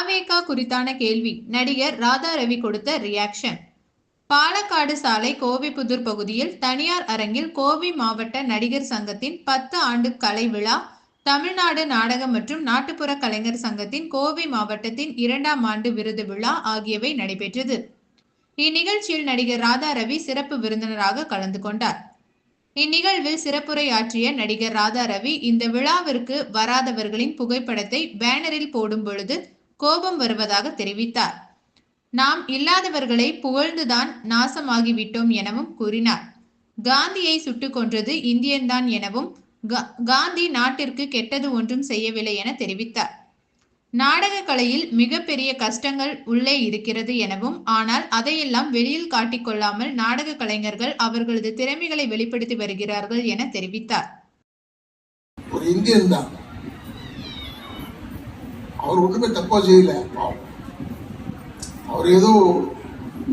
தாவேகா குறித்தான கேள்வி நடிகர் ராதா ரவி கொடுத்த ரியாக்ஷன். பாலக்காடு சாலை கோவிப்புதூர் பகுதியில் தனியார் அரங்கில் கோவை மாவட்ட நடிகர் சங்கத்தின் 10 ஆண்டு கலை விழா, தமிழ்நாடு நாடக மற்றும் நாட்டுப்புற கலைஞர் சங்கத்தின் கோவை மாவட்டத்தின் 2ஆம் ஆண்டு விருது விழா ஆகியவை நடைபெற்றது. இந்நிகழ்ச்சியில் நடிகர் ராதா ரவி சிறப்பு விருந்தினராக கலந்து கொண்டார். இந்நிகழ்வில் சிறப்புரையாற்றிய நடிகர் ராதா ரவி, இந்த விழாவிற்கு வராதவர்களின் புகைப்படத்தை பேனரில் போடும் பொழுது கோபம் வருவதாக தெரிவித்தார். நாம் இல்லாதவர்களை புகழ்ந்துதான் நாசமாகிவிட்டோம் எனவும் கூறினார். காந்தியை சுட்டுக் கொன்றது இந்தியன்தான் எனவும், காந்தி நாட்டிற்கு கெட்டது ஒன்றும் செய்யவில்லை என தெரிவித்தார். நாடக கலையில் மிகப்பெரிய கஷ்டங்கள் உள்ளே இருக்கிறது எனவும், ஆனால் அதையெல்லாம் வெளியில் காட்டிக்கொள்ளாமல் நாடக கலைஞர்கள் அவர்களது திறமைகளை வெளிப்படுத்தி வருகிறார்கள் என தெரிவித்தார். ஒரு இந்தியன் தான், அவர் ஒன்றுமே தப்பா செய்யல. அவர் ஏதோ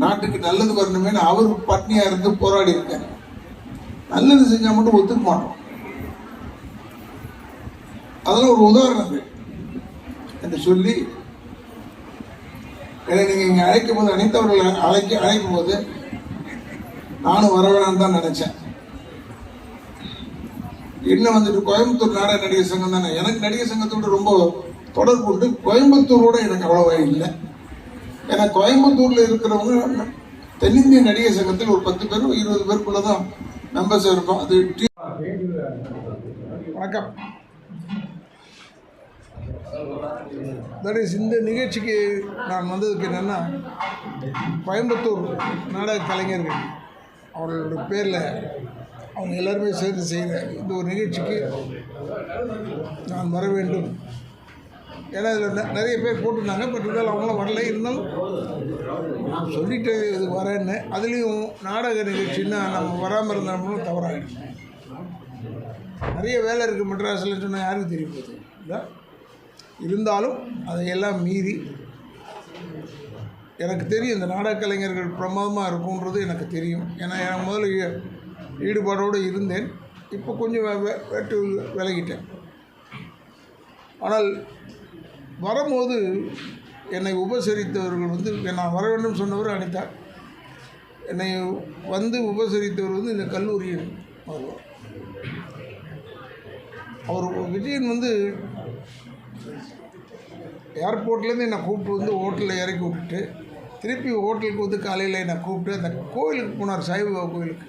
நாட்டுக்கு நல்லது வரணுமே அவர் பட்னியா இருந்து போராடி இருக்காரு. நல்லது செஞ்சா மட்டும் ஒத்துக்க மாட்டோம். அதெல்லாம் ஒரு உதாரணங்கள் என்று சொல்லி நீங்க இங்க அழைக்கும் போது அனைத்தவர்கள் அழைக்கும் போது நானும் வர வேணான்னு தான் நினைச்சேன். இன்னும் வந்துட்டு கோயம்புத்தூர் நாடக நடிகர் சங்கம் தானே, எனக்கு நடிகர் சங்கத்தோட ரொம்ப தொடர்பு உண்டு. கோயம்புத்தூரோட எனக்கு அவ்வளவா இல்லை. ஏன்னா கோயம்புத்தூர்ல இருக்கிறவங்க தென்னிந்திய நடிகர் சங்கத்தில் ஒரு 10 பேர் 20 பேருக்குள்ளதான் மெம்பர்ஸ் இருக்கும். அது வணக்கம். இந்த நிகழ்ச்சிக்கு நான் வந்ததுக்கு என்னென்னா, கோயம்புத்தூர் நாடக கலைஞர்கள் அவர்களுடைய பேரில் அவங்க எல்லாருமே சேர்ந்து செய்கிற இந்த ஒரு நிகழ்ச்சிக்கு நான் வர வேண்டும். ஏன்னா இதில் நிறைய பேர் போட்டிருந்தாங்க. பட் இருந்தாலும் அவங்களாம் வரல. இருந்தாலும் சொல்லிட்டு இது வரேன்னு. அதுலேயும் நாடக நிகழ்ச்சின்னா நம்ம வராமல் இருந்தோம்னா தவறாகிடும். நிறைய வேலை இருக்குது மெட்ராஸில் சொன்னால் யாருக்கு தெரிய போகுது இல்லை. இருந்தாலும் அதையெல்லாம் மீறி எனக்கு தெரியும் இந்த நாடக கலைஞர்கள் பிரமாதமாக இருக்குன்றது எனக்கு தெரியும். ஏன்னா எனக்கு முதல்ல ஈடுபாடோடு இருந்தேன். இப்போ கொஞ்சம் வெட்டு விலகிட்டேன். ஆனால் வரும்போது என்னை உபசரித்தவர்கள் நான் வர வேண்டும் சொன்னவர் அனிதா. என்னை உபசரித்தவர் இந்த கல்லூரியில் வருவார். அவர் விஜயன் ஏர்போர்ட்லேருந்து என்னை கூப்பிட்டு ஹோட்டலில் இறக்கி விட்டுட்டு திருப்பி ஹோட்டலுக்கு காலையில் என்னை கூப்பிட்டு அந்த கோயிலுக்கு போனார், சாய்பாபா கோயிலுக்கு.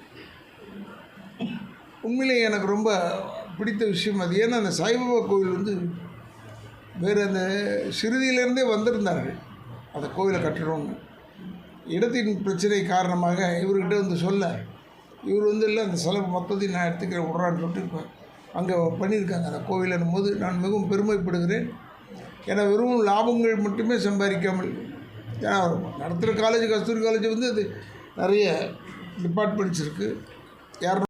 உண்மையிலேயே எனக்கு ரொம்ப பிடித்த விஷயம் அது. ஏன்னா அந்த சாய்பாபா கோயில் வேறு அந்த சிறுதியிலேருந்தே வந்திருந்தார்கள் அந்த கோயிலை கட்டணும்னு. இடத்தின் பிரச்சனை காரணமாக இவர்கிட்ட சொல்ல இவர் இல்லை அந்த செலவு மொத்தத்தையும் நான் எடுத்துக்கிறேன் விட்றான்னு சொல்லிட்டு அங்கே பண்ணியிருக்காங்க அந்த கோயிலுன்னும் போது நான் மிகவும் பெருமைப்படுகிறேன். ஏன்னா வெறும் லாபங்கள் மட்டுமே சம்பாதிக்காமல், ஏன்னா நடத்துகிற காலேஜ் கஸ்தூரி காலேஜ் அது நிறைய டிபார்ட்மெண்ட்ஸ் இருக்குது.